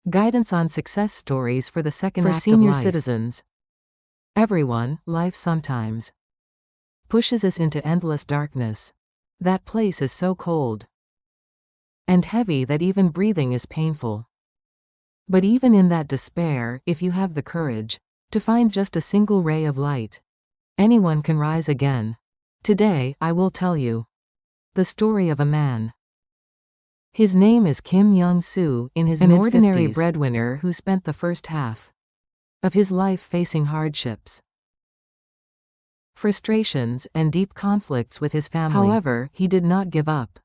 Guidance on success stories for the second For act senior of life. citizens. Everyone, life sometimes pushes us into endless darkness. That place is so cold and heavy that even breathing is painful. But even in that despair, if you have the courage to find just a single ray of light, anyone can rise again. Today, I will tell you the story of a man. His name is Kim Young-soo, in his An mid-50s, ordinary breadwinner who spent the first half of his life facing hardships, frustrations, and deep conflicts with his family. However, he did not give up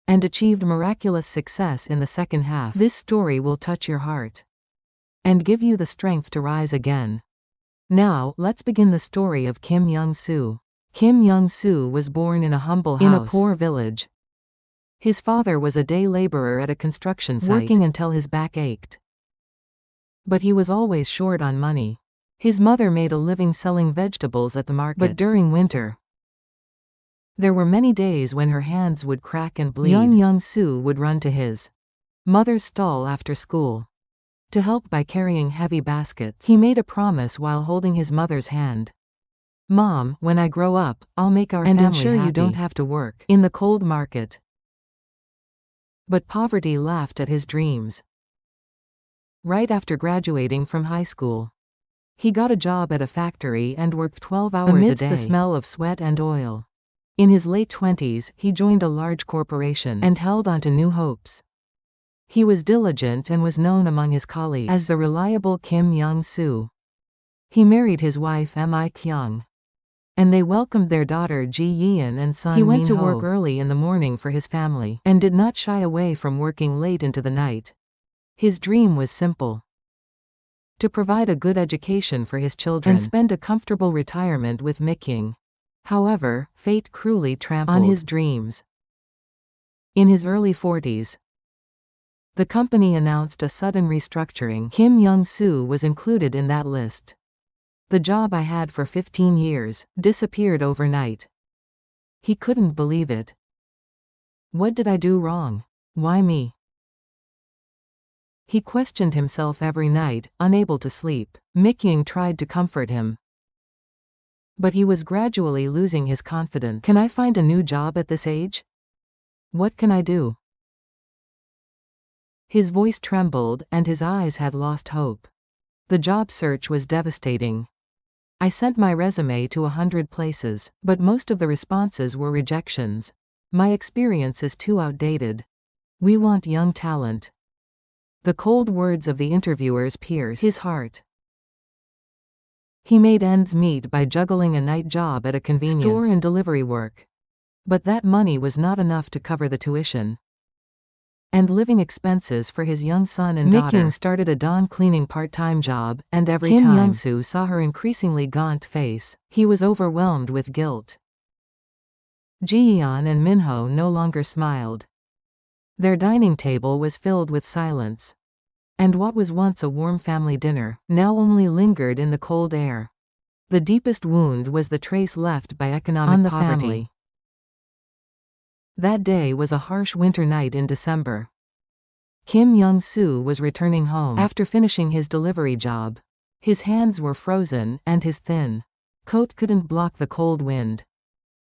and achieved miraculous success in the second half. This story will touch your heart and give you the strength to rise again. Now, let's begin the story of Kim Young-soo. Kim Young-soo was born in a humble house in a poor village. His father was a day laborer at a construction site, working until his back ached. But he was always short on money. His mother made a living selling vegetables at the market. But during winter, there were many days when her hands would crack and bleed. Young-soo would run to his mother's stall after school to help by carrying heavy baskets. He made a promise while holding his mother's hand. "Mom, when I grow up, I'll make our family ensure happy. you don't have to work in the cold market." But poverty laughed at his dreams. Right after graduating from high school, he got a job at a factory and worked 12 hours a day. Amidst the smell of sweat and oil. In his late 20s, he joined a large corporation and held on to new hopes. He was diligent and was known among his colleagues as the reliable Kim Young-soo. He married his wife Mi Kyung, and they welcomed their daughter Ji Yeon and son Min Ho. He went to work early in the morning for his family and did not shy away from working late into the night. His dream was simple: to provide a good education for his children and spend a comfortable retirement with Mi Kyung. However, fate cruelly trampled on his dreams. In his early 40s, the company announced a sudden restructuring. Kim Young-soo was included in that list. "The job I had for 15 years disappeared overnight." He couldn't believe it. "What did I do wrong? Why me?" He questioned himself every night, unable to sleep. Mi Kyung tried to comfort him, but he was gradually losing his confidence. "Can I find a new job at this age? What can I do?" His voice trembled, and his eyes had lost hope. The job search was devastating. "I sent my resume to 100 places, but most of the responses were rejections. My experience is too outdated. We want young talent." The cold words of the interviewers pierced his heart. He made ends meet by juggling a night job at a convenience store and delivery work. But that money was not enough to cover the tuition and living expenses for his young son and daughter. Mi Kyung started a dawn cleaning part-time job, and every time Kim Young-soo saw her increasingly gaunt face, he was overwhelmed with guilt. Ji Yeon and Min Ho no longer smiled. Their dining table was filled with silence, and what was once a warm family dinner now only lingered in the cold air. The deepest wound was the trace left by economic poverty. Family. That day was a harsh winter night in December. Kim Young-soo was returning home after finishing his delivery job. His hands were frozen, and his thin coat couldn't block the cold wind.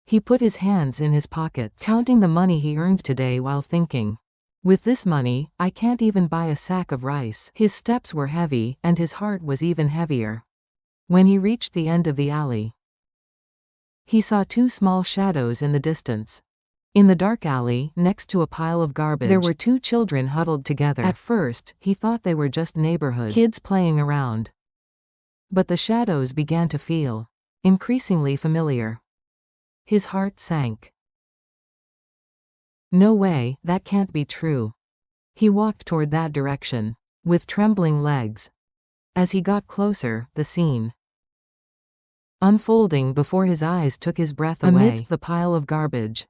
He put his hands in his pockets, counting the money he earned today while thinking, "With this money, I can't even buy a sack of rice." His steps were heavy, and his heart was even heavier. When he reached the end of the alley, he saw two small shadows in the distance. In the dark alley, next to a pile of garbage, there were two children huddled together. At first, he thought they were just neighborhood kids playing around. But the shadows began to feel increasingly familiar. His heart sank. "No way, that can't be true." He walked toward that direction, with trembling legs. As he got closer, the scene unfolding before his eyes took his breath away. Amidst the pile of garbage,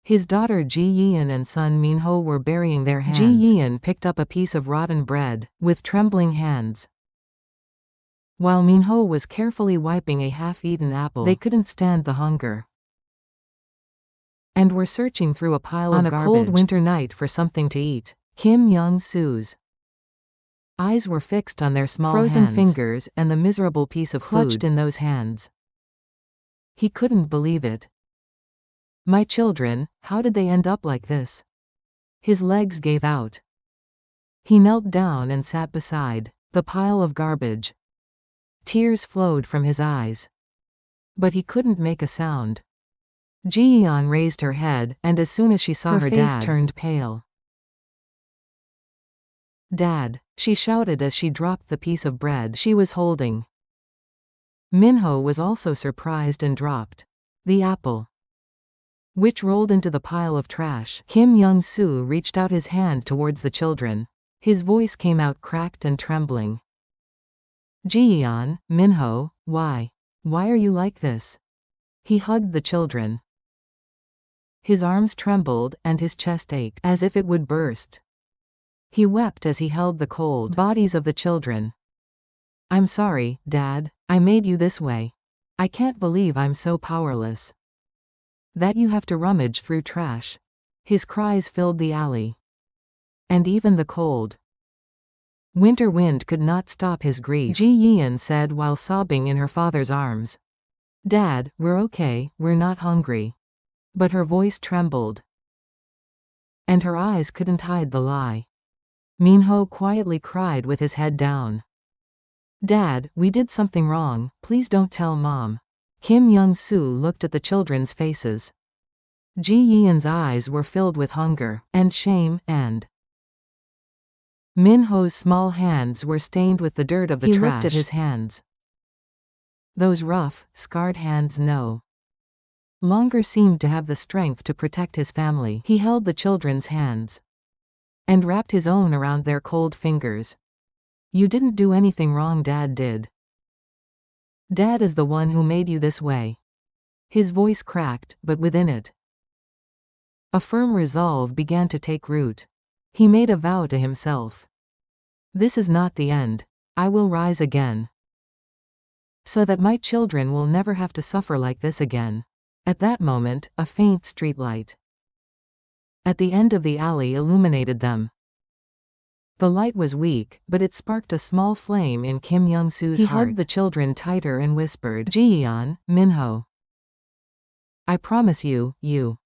his daughter Ji Yeon and son Min Ho were burying their hands. Ji Yeon picked up a piece of rotten bread, with trembling hands, while Min Ho was carefully wiping a half-eaten apple. They couldn't stand the hunger, and were searching through a pile of garbage on a cold winter night for something to eat. Kim Young-soo's eyes were fixed on their small frozen fingers and the miserable piece of food clutched in those hands. He couldn't believe it. My children, how did they end up like this? His legs gave out. He knelt down and sat beside the pile of garbage. Tears flowed from his eyes. But he couldn't make a sound. Ji-yeon raised her head, and as soon as she saw her face turned pale. Dad, she shouted as she dropped the piece of bread she was holding. Minho was also surprised and dropped the apple, which rolled into the pile of trash. Kim Young-soo reached out his hand towards the children. His voice came out cracked and trembling. Ji-yeon, Minho, why? Why are you like this? He hugged the children. His arms trembled and his chest ached as if it would burst. He wept as he held the cold bodies of the children. I'm sorry, Dad, I made you this way. I can't believe I'm so powerless. That you have to rummage through trash. His cries filled the alley. And even the cold winter wind could not stop his grief, Ji-yeon said while sobbing in her father's arms. Dad, we're okay, we're not hungry. But her voice trembled. And her eyes couldn't hide the lie. Minho quietly cried with his head down. Dad, we did something wrong, please don't tell Mom. Kim Young-soo looked at the children's faces. Ji-yeon's eyes were filled with hunger and shame, and Minho's small hands were stained with the dirt of the trash. He looked at his hands. Those rough, scarred hands no longer seemed to have the strength to protect his family. He held the children's hands and wrapped his own around their cold fingers. You didn't do anything wrong, Dad did. Dad is the one who made you this way. His voice cracked, but within it a firm resolve began to take root. He made a vow to himself. This is not the end. I will rise again. So that my children will never have to suffer like this again. At that moment, a faint streetlight at the end of the alley illuminated them. The light was weak, but it sparked a small flame in Kim Young-soo's heart. He hugged the children tighter and whispered, Ji-yeon, Minho, I promise you, you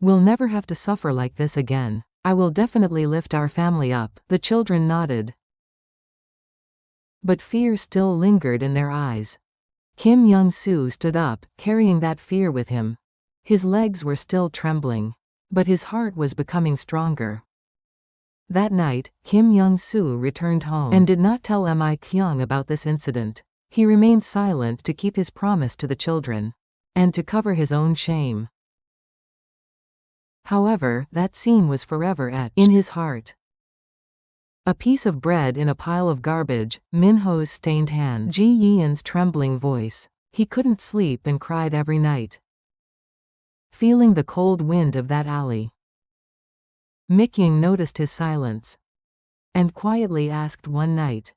will never have to suffer like this again. I will definitely lift our family up. The children nodded. But fear still lingered in their eyes. Kim Young-soo stood up, carrying that fear with him. His legs were still trembling, but his heart was becoming stronger. That night, Kim Young-soo returned home and did not tell Mi Kyung about this incident. He remained silent to keep his promise to the children and to cover his own shame. However, that scene was forever etched in his heart. A piece of bread in a pile of garbage, Minho's stained hands, Ji-yeon's trembling voice. He couldn't sleep and cried every night, feeling the cold wind of that alley. Mi-kyung noticed his silence and quietly asked one night,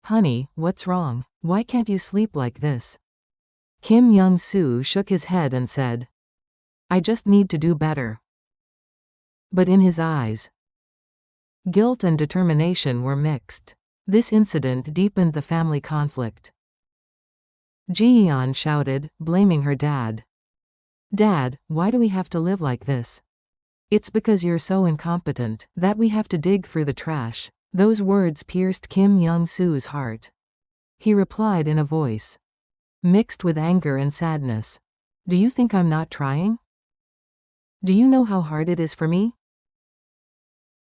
Honey, what's wrong? Why can't you sleep like this? Kim Young-soo shook his head and said, I just need to do better. But in his eyes, guilt and determination were mixed. This incident deepened the family conflict. Ji-yeon shouted, blaming her dad. Dad, why do we have to live like this? It's because you're so incompetent that we have to dig through the trash. Those words pierced Kim Young-soo's heart. He replied in a voice mixed with anger and sadness. Do you think I'm not trying? Do you know how hard it is for me?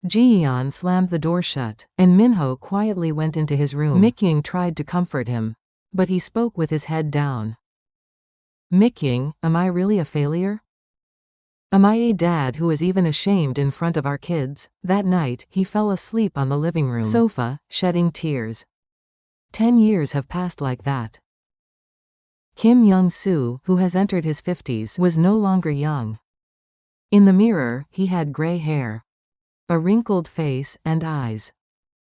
Ji-yeon slammed the door shut, and Minho quietly went into his room. Mi-kyung tried to comfort him, but he spoke with his head down. Mi-kyung, am I really a failure? Am I a dad who is even ashamed in front of our kids? That night, he fell asleep on the living room sofa, shedding tears. 10 years have passed like that. Kim Young-soo, who has entered his 50s, was no longer young. In the mirror, he had gray hair, a wrinkled face, and eyes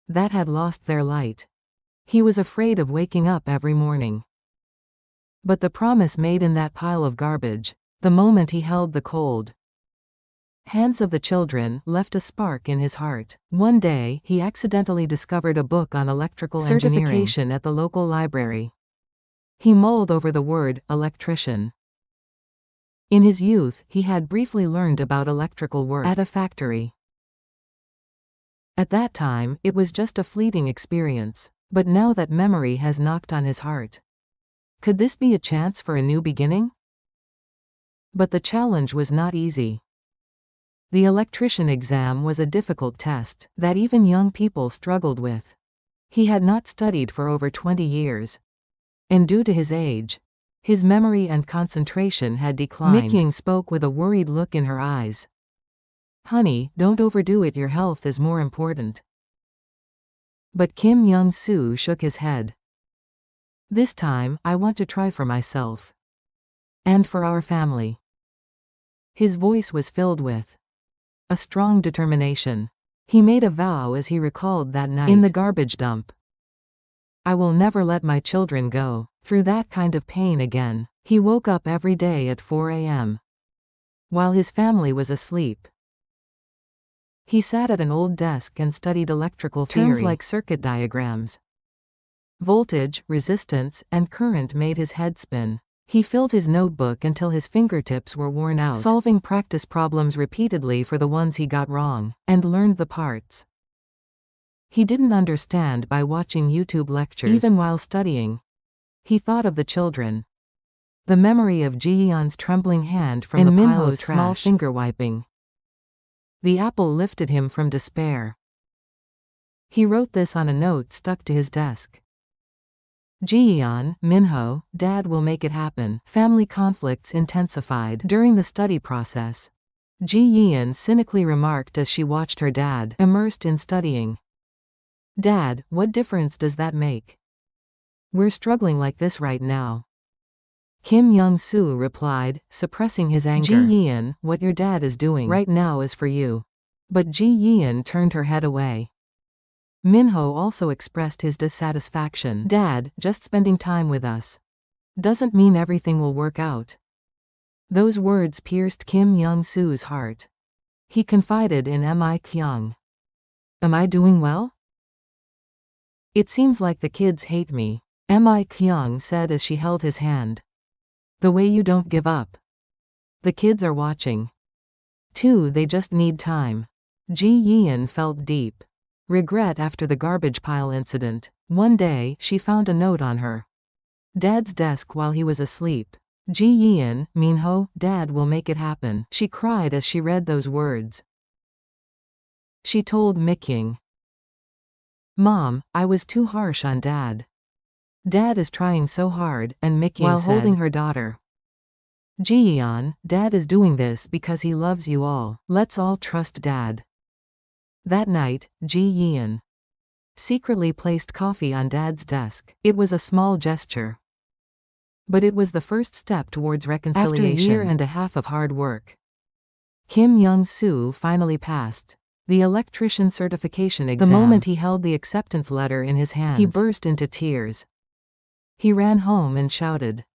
that had lost their light. He was afraid of waking up every morning. But the promise made in that pile of garbage, the moment he held the cold hands of the children left a spark in his heart. One day, he accidentally discovered a book on electrical certification at the local library. He mulled over the word electrician. In his youth, he had briefly learned about electrical work at a factory. At that time, it was just a fleeting experience. But now that memory has knocked on his heart, could this be a chance for a new beginning? But the challenge was not easy. The electrician exam was a difficult test that even young people struggled with. He had not studied for over 20 years. And due to his age, his memory and concentration had declined. Mikyung spoke with a worried look in her eyes. "Honey, don't overdo it, your health is more important." But Kim Young-soo shook his head. "This time, I want to try for myself. And for our family." His voice was filled with a strong determination. He made a vow as he recalled that night in the garbage dump. "I will never let my children go through that kind of pain again." He woke up every day at 4 a.m. while his family was asleep. He sat at an old desk and studied electrical terms like circuit diagrams. Voltage, resistance, and current made his head spin. He filled his notebook until his fingertips were worn out, solving practice problems repeatedly for the ones he got wrong, and learned the parts he didn't understand by watching YouTube lectures. Even while studying, he thought of the children. The memory of Ji-yeon's trembling hand from the pile of trash, small finger wiping. The apple lifted him from despair. He wrote this on a note stuck to his desk. "Ji-yeon, Minho, Dad will make it happen." Family conflicts intensified during the study process. Ji-yeon cynically remarked as she watched her dad immersed in studying. "Dad, what difference does that make? We're struggling like this right now." Kim Young-soo replied, suppressing his anger. "Ji-yeon, what your dad is doing right now is for you." But Ji-yeon turned her head away. Minho also expressed his dissatisfaction. "Dad, just spending time with us doesn't mean everything will work out." Those words pierced Kim Young-soo's heart. He confided in Mi-kyung. "Am I doing well? It seems like the kids hate me," Mi-kyung said as she held his hand. "The way you don't give up. The kids are watching. Too, they just need time." Ji-yeon felt deep regret after the garbage pile incident. One day, she found a note on her dad's desk while he was asleep. "Ji-yeon, Minho, Dad will make it happen." She cried as she read those words. She told Mikyung, "Mom, I was too harsh on Dad. Dad is trying so hard," and Mikyung while said, holding her daughter, "Ji-yeon, Dad is doing this because he loves you all. Let's all trust Dad." That night, Ji-yeon secretly placed coffee on Dad's desk. It was a small gesture, but it was the first step towards reconciliation. After a year and a half of hard work, Kim Young-soo finally passed the electrician certification exam. The moment he held the acceptance letter in his hands, he burst into tears. He ran home and shouted,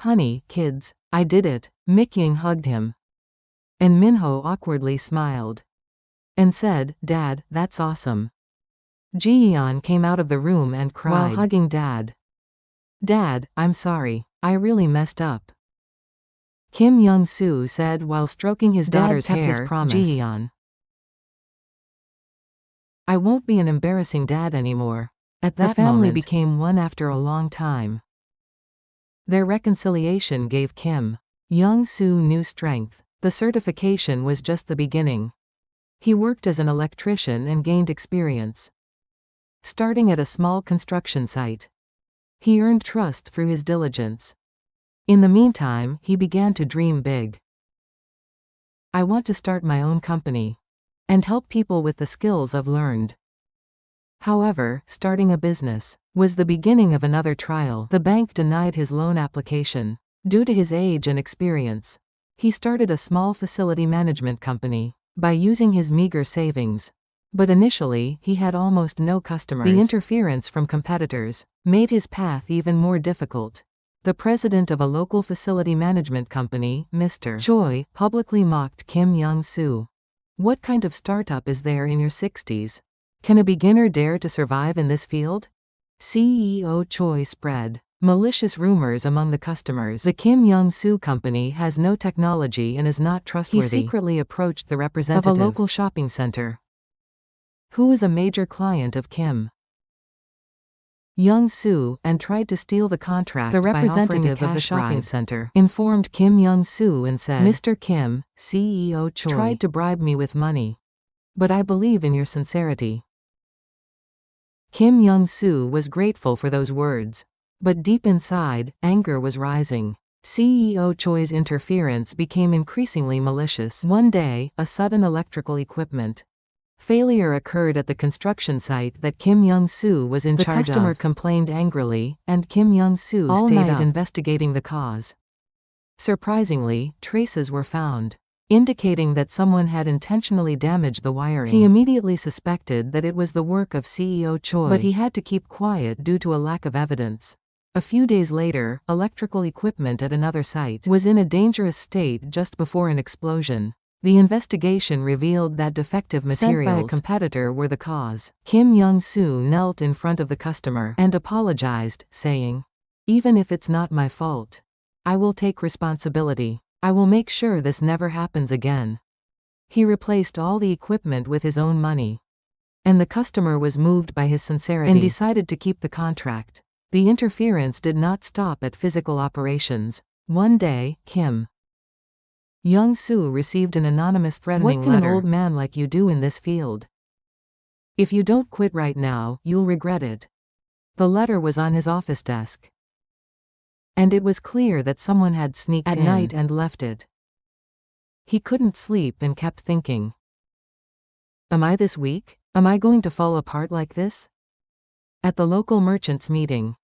"Honey, kids, I did it." Mikyung hugged him, and Minho awkwardly smiled and said, "Dad, that's awesome." Ji-yeon came out of the room and cried while hugging Dad. "Dad, I'm sorry. I really messed up." Kim Young-soo said while stroking his daughter's hair. His promise. "Ji-yeon, I won't be an embarrassing dad anymore." At that the family moment became one after a long time. Their reconciliation gave Kim Young-soo new strength. The certification was just the beginning. He worked as an electrician and gained experience, starting at a small construction site. He earned trust through his diligence. In the meantime, he began to dream big. "I want to start my own company and help people with the skills I've learned." However, starting a business was the beginning of another trial. The bank denied his loan application due to his age and experience. He started a small facility management company by using his meager savings. But initially, he had almost no customers. The interference from competitors made his path even more difficult. The president of a local facility management company, Mr. Choi, publicly mocked Kim Young-soo. What kind of startup is there in your 60s? Can a beginner dare to survive in this field? CEO Choi spread malicious rumors among the customers. The Kim Young-soo company has no technology and is not trustworthy. He secretly approached the representative of a local shopping center, who is a major client of Kim Young-soo, and tried to steal the contract. The representative of the shopping center informed Kim Young-soo and said, "Mr. Kim, CEO Choi tried to bribe me with money. But I believe in your sincerity." Kim Young-soo was grateful for those words. But deep inside, anger was rising. CEO Choi's interference became increasingly malicious. One day, a sudden electrical equipment failure occurred at the construction site that Kim Young-soo was in charge of. The customer complained angrily, and Kim Young-soo stayed up investigating the cause. Surprisingly, traces were found, indicating that someone had intentionally damaged the wiring. He immediately suspected that it was the work of CEO Choi, but he had to keep quiet due to a lack of evidence. A few days later, electrical equipment at another site was in a dangerous state just before an explosion. The investigation revealed that defective materials sent by a competitor were the cause. Kim Young-soo knelt in front of the customer and apologized, saying, "Even if it's not my fault, I will take responsibility. I will make sure this never happens again." He replaced all the equipment with his own money, and the customer was moved by his sincerity and decided to keep the contract. The interference did not stop at physical operations. One day, Kim Young-soo received an anonymous threatening letter. "What can an old man like you do in this field? If you don't quit right now, you'll regret it." The letter was on his office desk, and it was clear that someone had sneaked in at night and left it. He couldn't sleep and kept thinking, "Am I this weak? Am I going to fall apart like this?" At the local merchants' meeting,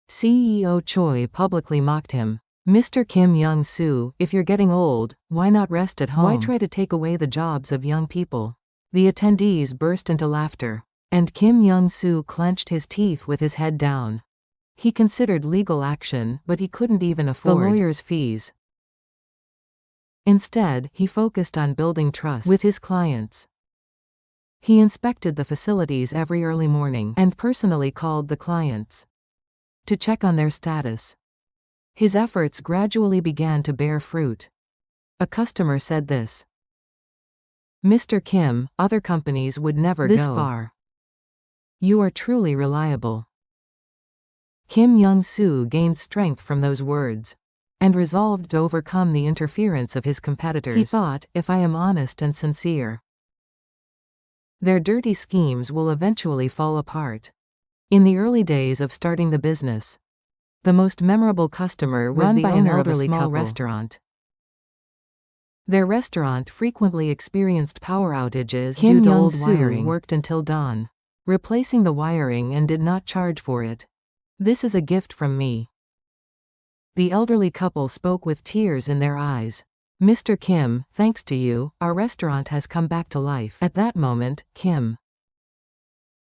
CEO Choi publicly mocked him. "Mr. Kim Young-soo, if you're getting old, why not rest at home? Why try to take away the jobs of young people?" The attendees burst into laughter, and Kim Young-soo clenched his teeth with his head down. He considered legal action, but he couldn't even afford the lawyer's fees. Instead, he focused on building trust with his clients. He inspected the facilities every early morning and personally called the clients to check on their status. His efforts gradually began to bear fruit. A customer said this, "Mr. Kim, other companies would never go this far. You are truly reliable." Kim Young-soo gained strength from those words and resolved to overcome the interference of his competitors. He thought, "If I am honest and sincere, their dirty schemes will eventually fall apart." In the early days of starting the business, the most memorable customer was the owner of a small restaurant. Their restaurant frequently experienced power outages due to old wiring. Worked until dawn, replacing the wiring, and did not charge for it. "This is a gift from me." The elderly couple spoke with tears in their eyes. "Mr. Kim, thanks to you, our restaurant has come back to life." At that moment, Kim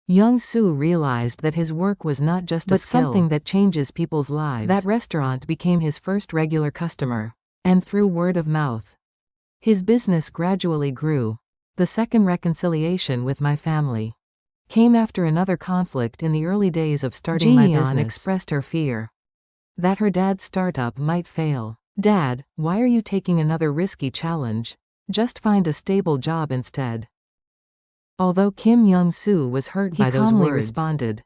Young-soo realized that his work was not just a skill, something that changes people's lives. That restaurant became his first regular customer, and through word of mouth, his business gradually grew. "The second reconciliation with my family came after another conflict in the early days of starting my business." Expressed her fear that her dad's startup might fail. "Dad, why are you taking another risky challenge? Just find a stable job instead." Although Kim Young-soo was hurt by those words, he responded,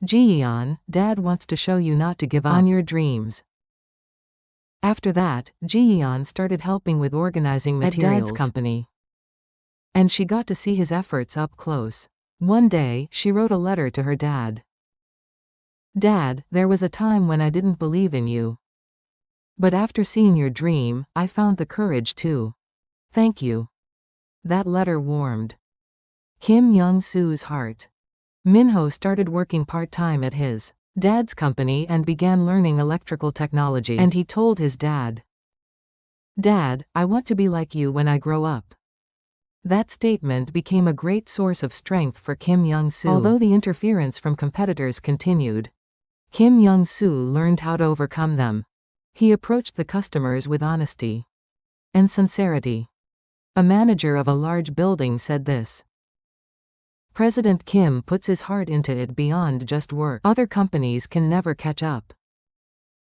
"Ji-yeon, Dad wants to show you not to give up on your dreams." After that, Ji-yeon started helping with organizing materials at Dad's company, and she got to see his efforts up close. One day, she wrote a letter to her dad. "Dad, there was a time when I didn't believe in you. But after seeing your dream, I found the courage to. Thank you." That letter warmed Kim Young-soo's heart. Minho started working part-time at his dad's company and began learning electrical technology. And he told his dad, "Dad, I want to be like you when I grow up." That statement became a great source of strength for Kim Young-soo. Although the interference from competitors continued, Kim Young-soo learned how to overcome them. He approached the customers with honesty and sincerity. A manager of a large building said this: President Kim puts his heart into it beyond just work. Other companies can never catch up.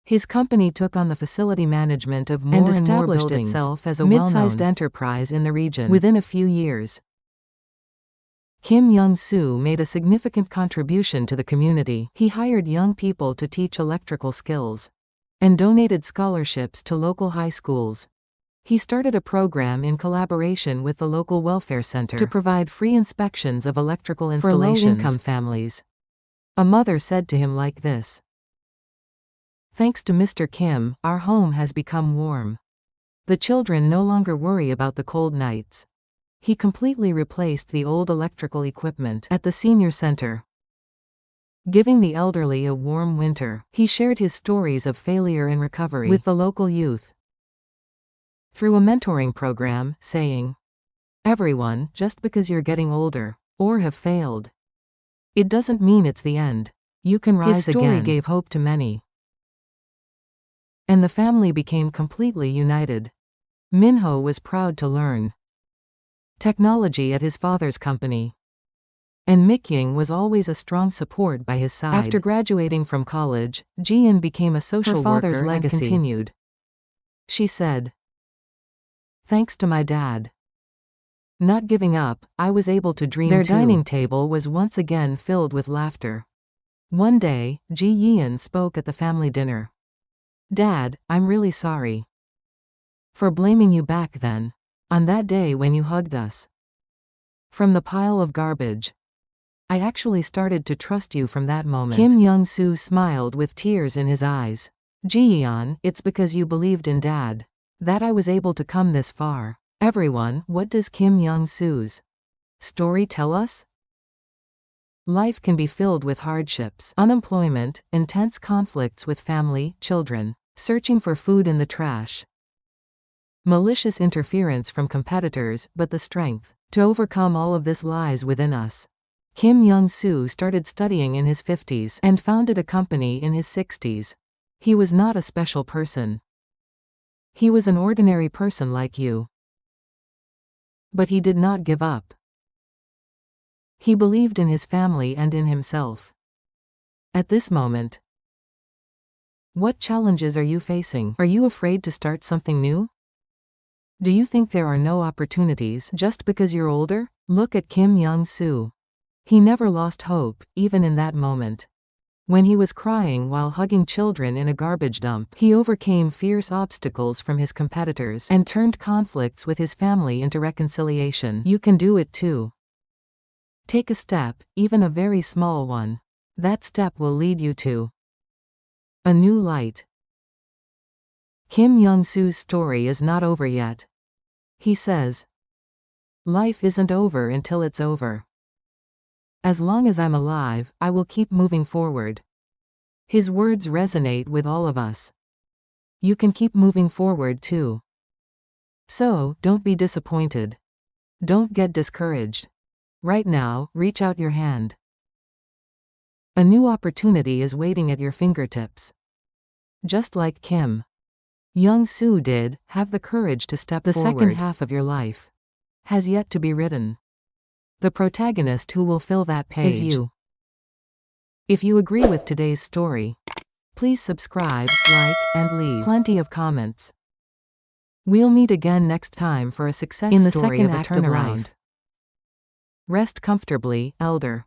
His company took on the facility management of more and established itself as a mid-sized enterprise in the region. Within a few years, Kim Young-soo made a significant contribution to the community. He hired young people to teach electrical skills and donated scholarships to local high schools. He started a program in collaboration with the local welfare center to provide free inspections of electrical installations for low-income families. A mother said to him like this: Thanks to Mr. Kim, our home has become warm. The children no longer worry about the cold nights. He completely replaced the old electrical equipment at the senior center, giving the elderly a warm winter. He shared his stories of failure and recovery with the local youth through a mentoring program, saying, Everyone, just because you're getting older or have failed, it doesn't mean it's the end. You can rise again. His story gave hope to many, and the family became completely united. Minho was proud to learn technology at his father's company, and Mikyung was always a strong support by his side. After graduating from college, Jian became a social worker and continued. She said, Thanks to my dad not giving up, I was able to dream too. Their dining table was once again filled with laughter. One day, Ji Yeon spoke at the family dinner. Dad, I'm really sorry for blaming you back then, on that day when you hugged us from the pile of garbage. I actually started to trust you from that moment. Kim Young-soo smiled with tears in his eyes. Ji-yeon, it's because you believed in Dad that I was able to come this far. Everyone, what does Kim Young-soo's story tell us? Life can be filled with hardships, unemployment, intense conflicts with family, children, searching for food in the trash, malicious interference from competitors, but the strength to overcome all of this lies within us. Kim Young-soo started studying in his 50s and founded a company in his 60s. He was not a special person. He was an ordinary person like you. But he did not give up. He believed in his family and in himself. At this moment, what challenges are you facing? Are you afraid to start something new? Do you think there are no opportunities just because you're older? Look at Kim Young-soo. He never lost hope, even in that moment. When he was crying while hugging children in a garbage dump, he overcame fierce obstacles from his competitors and turned conflicts with his family into reconciliation. You can do it too. Take a step, even a very small one. That step will lead you to a new light. Kim Young-soo's story is not over yet. He says, Life isn't over until it's over. As long as I'm alive, I will keep moving forward. His words resonate with all of us. You can keep moving forward too. So, don't be disappointed. Don't get discouraged. Right now, reach out your hand. A new opportunity is waiting at your fingertips. Just like Kim Young-soo did, have the courage to step forward. The second half of your life has yet to be written. The protagonist who will fill that page is you. If you agree with today's story, please subscribe, like, and leave plenty of comments. We'll meet again next time for a success story of a turnaround. Rest comfortably, elder.